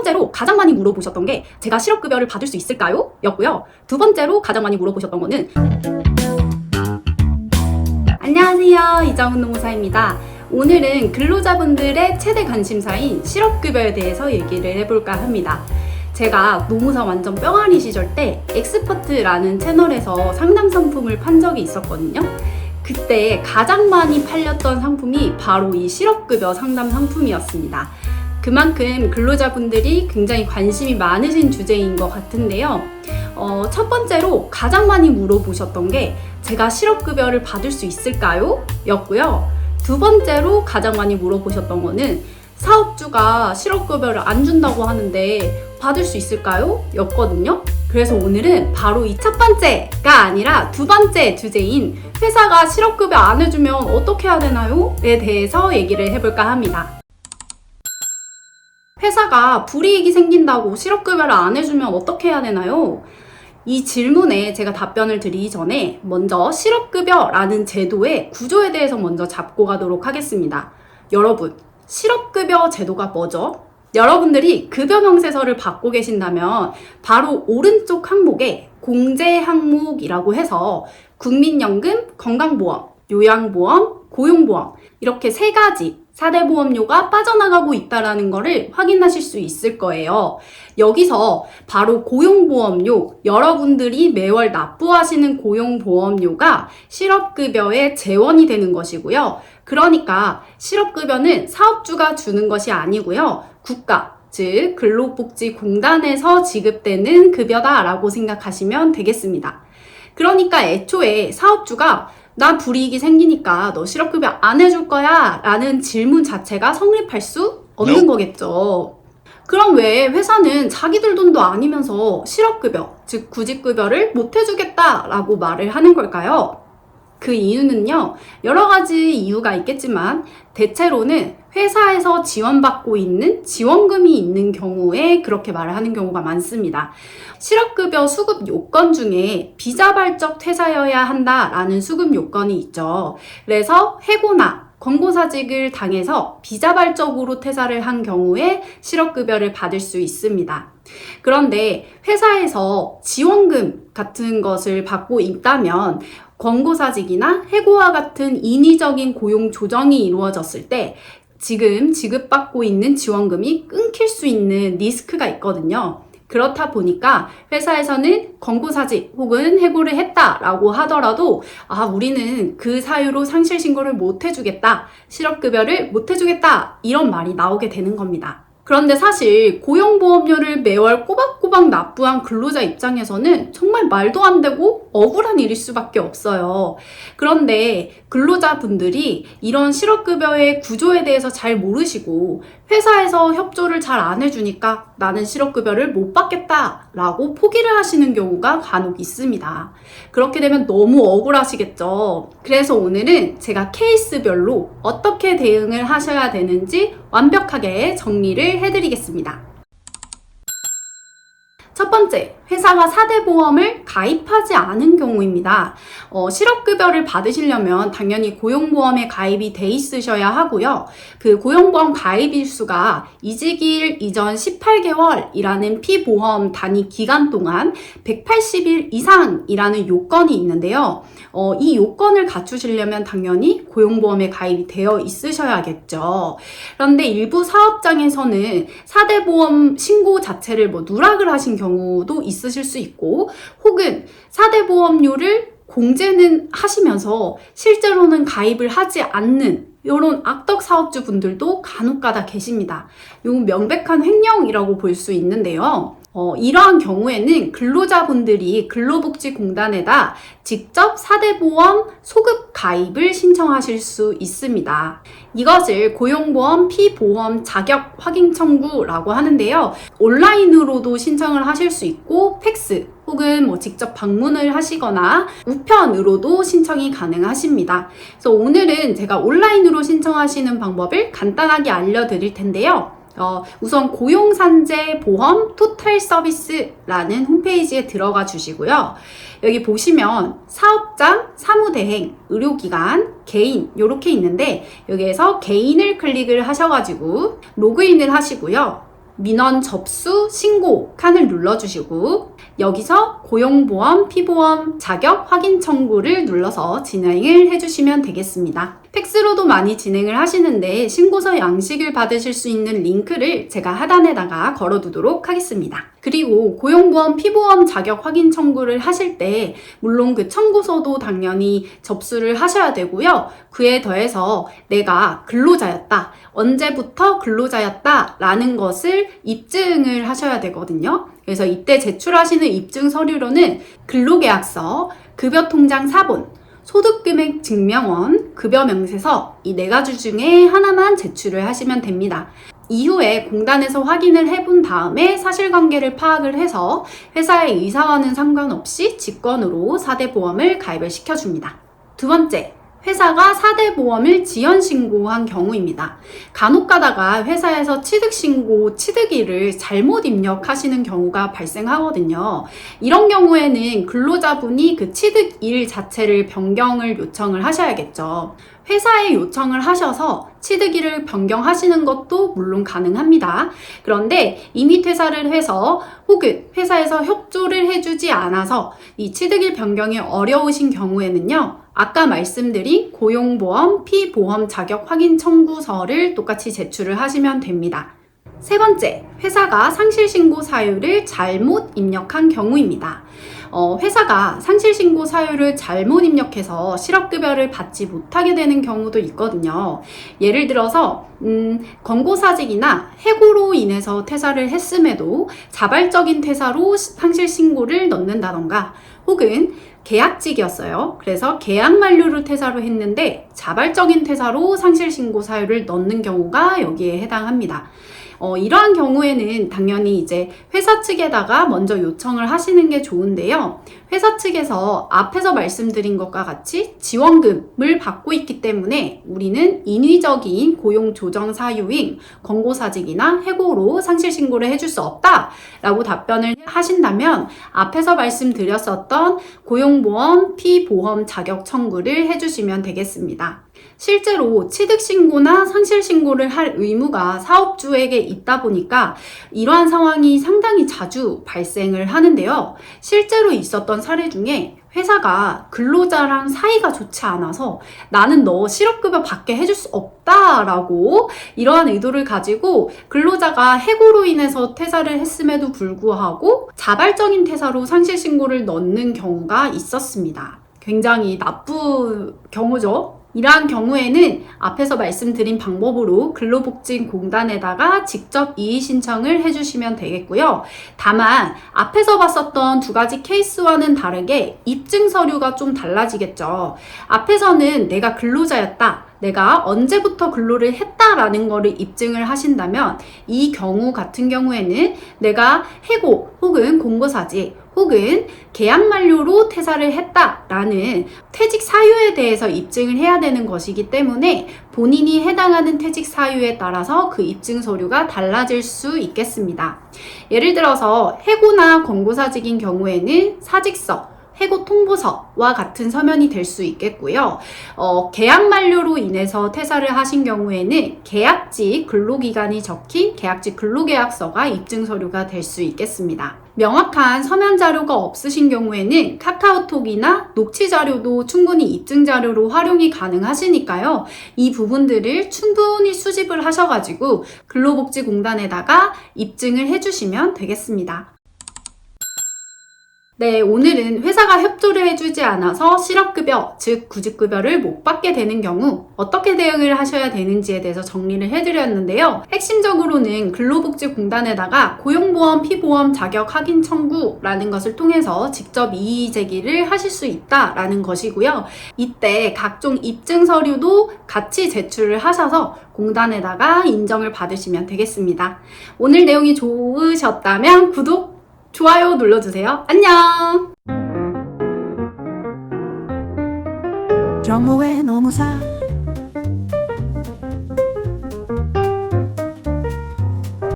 번째로 가장 많이 물어보셨던 게 제가 실업급여를 받을 수 있을까요? 였고요. 두 번째로 가장 많이 물어보셨던 거는 안녕하세요, 이정은 노무사입니다. 오늘은 근로자분들의 최대 관심사인 실업급여에 대해서 얘기를 해볼까 합니다. 제가 노무사 완전 뿅아리 시절 때 엑스퍼트라는 채널에서 상담 상품을 판 적이 있었거든요. 그때 가장 많이 팔렸던 상품이 바로 이 실업급여 상담 상품이었습니다. 그만큼 근로자분들이 굉장히 관심이 많으신 주제인 것 같은데요. 첫 번째로 가장 많이 물어보셨던 게 제가 실업급여를 받을 수 있을까요? 였고요. 두 번째로 가장 많이 물어보셨던 거는 사업주가 실업급여를 안 준다고 하는데 받을 수 있을까요? 였거든요. 그래서 오늘은 바로 이 첫 번째가 아니라 두 번째 주제인 회사가 실업급여 안 해주면 어떻게 해야 되나요? 에 대해서 얘기를 해볼까 합니다. 회사가 불이익이 생긴다고 실업급여를 안 해주면 어떻게 해야 되나요? 이 질문에 제가 답변을 드리기 전에 먼저 실업급여라는 제도의 구조에 대해서 먼저 잡고 가도록 하겠습니다. 여러분, 실업급여 제도가 뭐죠? 여러분들이 급여 명세서를 받고 계신다면 바로 오른쪽 항목에 공제 항목이라고 해서 국민연금, 건강보험, 요양보험, 고용보험 이렇게 세 가지 4대 보험료가 빠져나가고 있다는 것을 확인하실 수 있을 거예요. 여기서 바로 고용보험료, 여러분들이 매월 납부하시는 고용보험료가 실업급여의 재원이 되는 것이고요. 그러니까 실업급여는 사업주가 주는 것이 아니고요. 국가, 즉 근로복지공단에서 지급되는 급여다라고 생각하시면 되겠습니다. 그러니까 애초에 사업주가 나 불이익이 생기니까 너 실업급여 안 해줄 거야 라는 질문 자체가 성립할 수 없는 거겠죠. 그럼 왜 회사는 자기들 돈도 아니면서 실업급여, 즉 구직급여를 못 해주겠다라고 말을 하는 걸까요? 그 이유는요, 여러 가지 이유가 있겠지만 대체로는 회사에서 지원받고 있는 지원금이 있는 경우에 그렇게 말을 하는 경우가 많습니다. 실업급여 수급 요건 중에 비자발적 퇴사여야 한다라는 수급 요건이 있죠. 그래서 해고나 권고사직을 당해서 비자발적으로 퇴사를 한 경우에 실업급여를 받을 수 있습니다. 그런데 회사에서 지원금 같은 것을 받고 있다면 권고사직이나 해고와 같은 인위적인 고용 조정이 이루어졌을 때 지금 지급받고 있는 지원금이 끊길 수 있는 리스크가 있거든요. 그렇다 보니까 회사에서는 권고사직 혹은 해고를 했다라고 하더라도 우리는 그 사유로 상실신고를 못 해주겠다, 실업급여를 못 해주겠다 이런 말이 나오게 되는 겁니다. 그런데 사실 고용보험료를 매월 꼬박꼬박 납부한 근로자 입장에서는 정말 말도 안 되고 억울한 일일 수밖에 없어요. 그런데 근로자분들이 이런 실업급여의 구조에 대해서 잘 모르시고 회사에서 협조를 잘 안 해주니까 나는 실업급여를 못 받겠다라고 포기를 하시는 경우가 간혹 있습니다. 그렇게 되면 너무 억울하시겠죠. 그래서 오늘은 제가 케이스별로 어떻게 대응을 하셔야 되는지 완벽하게 정리를 해드리겠습니다. 첫 번째, 회사가 4대 보험을 가입하지 않은 경우입니다. 실업급여를 받으시려면 당연히 고용보험에 가입이 돼 있으셔야 하고요. 그 고용보험 가입 일수가 이직일 이전 18개월이라는 피보험 단위 기간 동안 180일 이상이라는 요건이 있는데요. 이 요건을 갖추시려면 당연히 고용보험에 가입이 되어 있으셔야겠죠. 그런데 일부 사업장에서는 4대 보험 신고 자체를 누락을 하신 경우도 있으실 수 있고, 혹은 4대 보험료를 공제는 하시면서 실제로는 가입을 하지 않는 이런 악덕 사업주 분들도 간혹가다 계십니다. 이건 명백한 횡령이라고 볼 수 있는데요. 이러한 경우에는 근로자분들이 근로복지공단에다 직접 4대 보험 소급 가입을 신청하실 수 있습니다. 이것을 고용보험 피보험 자격 확인 청구라고 하는데요. 온라인으로도 신청을 하실 수 있고 팩스 혹은 직접 방문을 하시거나 우편으로도 신청이 가능하십니다. 그래서 오늘은 제가 온라인으로 신청하시는 방법을 간단하게 알려드릴 텐데요. 우선 고용산재보험 토탈 서비스라는 홈페이지에 들어가 주시고요. 여기 보시면 사업장, 사무대행, 의료기관, 개인 이렇게 있는데 여기에서 개인을 클릭을 하셔가지고 로그인을 하시고요. 민원 접수 신고 칸을 눌러주시고 여기서 고용보험, 피보험 자격 확인 청구를 눌러서 진행을 해주시면 되겠습니다. 팩스로도 많이 진행을 하시는데 신고서 양식을 받으실 수 있는 링크를 제가 하단에다가 걸어두도록 하겠습니다. 그리고 고용보험, 피보험 자격 확인 청구를 하실 때 물론 그 청구서도 당연히 접수를 하셔야 되고요. 그에 더해서 내가 근로자였다, 언제부터 근로자였다 라는 것을 입증을 하셔야 되거든요. 그래서 이때 제출하시는 입증 서류로는 근로계약서, 급여통장 사본, 소득금액 증명원, 급여명세서 이 4가지 중에 하나만 제출을 하시면 됩니다. 이후에 공단에서 확인을 해본 다음에 사실관계를 파악을 해서 회사의 의사와는 상관없이 직권으로 4대 보험을 가입을 시켜줍니다. 두 번째, 회사가 4대 보험을 지연신고한 경우입니다. 간혹 가다가 회사에서 취득신고, 취득일을 잘못 입력하시는 경우가 발생하거든요. 이런 경우에는 근로자분이 그 취득일 자체를 변경을 요청을 하셔야겠죠. 회사에 요청을 하셔서 취득일을 변경하시는 것도 물론 가능합니다. 그런데 이미 퇴사를 해서 혹은 회사에서 협조를 해주지 않아서 이 취득일 변경이 어려우신 경우에는요. 아까 말씀드린 고용보험, 피보험 자격 확인 청구서를 똑같이 제출을 하시면 됩니다. 세 번째, 회사가 상실신고 사유를 잘못 입력한 경우입니다. 회사가 상실신고 사유를 잘못 입력해서 실업급여를 받지 못하게 되는 경우도 있거든요. 예를 들어서 권고사직이나 해고로 인해서 퇴사를 했음에도 자발적인 퇴사로 상실신고를 넣는다던가 혹은 계약직이었어요. 그래서 계약 만료로 퇴사를 했는데 자발적인 퇴사로 상실신고 사유를 넣는 경우가 여기에 해당합니다. 이러한 경우에는 당연히 이제 회사 측에다가 먼저 요청을 하시는 게 좋은데요. 회사 측에서 앞에서 말씀드린 것과 같이 지원금을 받고 있기 때문에 우리는 인위적인 고용 조정 사유인 권고사직이나 해고로 상실신고를 해줄 수 없다라고 답변을 하신다면 앞에서 말씀드렸었던 고용보험, 피보험 자격 청구를 해주시면 되겠습니다. 실제로 취득신고나 상실신고를 할 의무가 사업주에게 있다 보니까 이러한 상황이 상당히 자주 발생을 하는데요. 실제로 있었던 사례 중에 회사가 근로자랑 사이가 좋지 않아서 나는 너 실업급여 받게 해줄 수 없다라고 이러한 의도를 가지고 근로자가 해고로 인해서 퇴사를 했음에도 불구하고 자발적인 퇴사로 상실신고를 넣는 경우가 있었습니다. 굉장히 나쁜 경우죠. 이러한 경우에는 앞에서 말씀드린 방법으로 근로복지공단에다가 직접 이의 신청을 해주시면 되겠고요. 다만 앞에서 봤었던 2가지 케이스와는 다르게 입증 서류가 좀 달라지겠죠. 앞에서는 내가 근로자였다, 내가 언제부터 근로를 했다라는 거를 입증을 하신다면 이 경우 같은 경우에는 내가 해고 혹은 공고사직 혹은 계약 만료로 퇴사를 했다라는 퇴직 사유에 대해서 입증을 해야 되는 것이기 때문에 본인이 해당하는 퇴직 사유에 따라서 그 입증 서류가 달라질 수 있겠습니다. 예를 들어서 해고나 권고사직인 경우에는 사직서, 해고 통보서와 같은 서면이 될 수 있겠고요. 계약 만료로 인해서 퇴사를 하신 경우에는 계약직 근로기간이 적힌 계약직 근로계약서가 입증 서류가 될 수 있겠습니다. 명확한 서면 자료가 없으신 경우에는 카카오톡이나 녹취 자료도 충분히 입증 자료로 활용이 가능하시니까요. 이 부분들을 충분히 수집을 하셔가지고 근로복지공단에다가 입증을 해주시면 되겠습니다. 네, 오늘은 회사가 협조를 해주지 않아서 실업급여, 즉 구직급여를 못 받게 되는 경우 어떻게 대응을 하셔야 되는지에 대해서 정리를 해드렸는데요. 핵심적으로는 근로복지공단에다가 고용보험, 피보험 자격 확인 청구라는 것을 통해서 직접 이의 제기를 하실 수 있다라는 것이고요. 이때 각종 입증 서류도 같이 제출을 하셔서 공단에다가 인정을 받으시면 되겠습니다. 오늘 내용이 좋으셨다면 구독, 좋아요 눌러주세요. 안녕! 정보의 노무사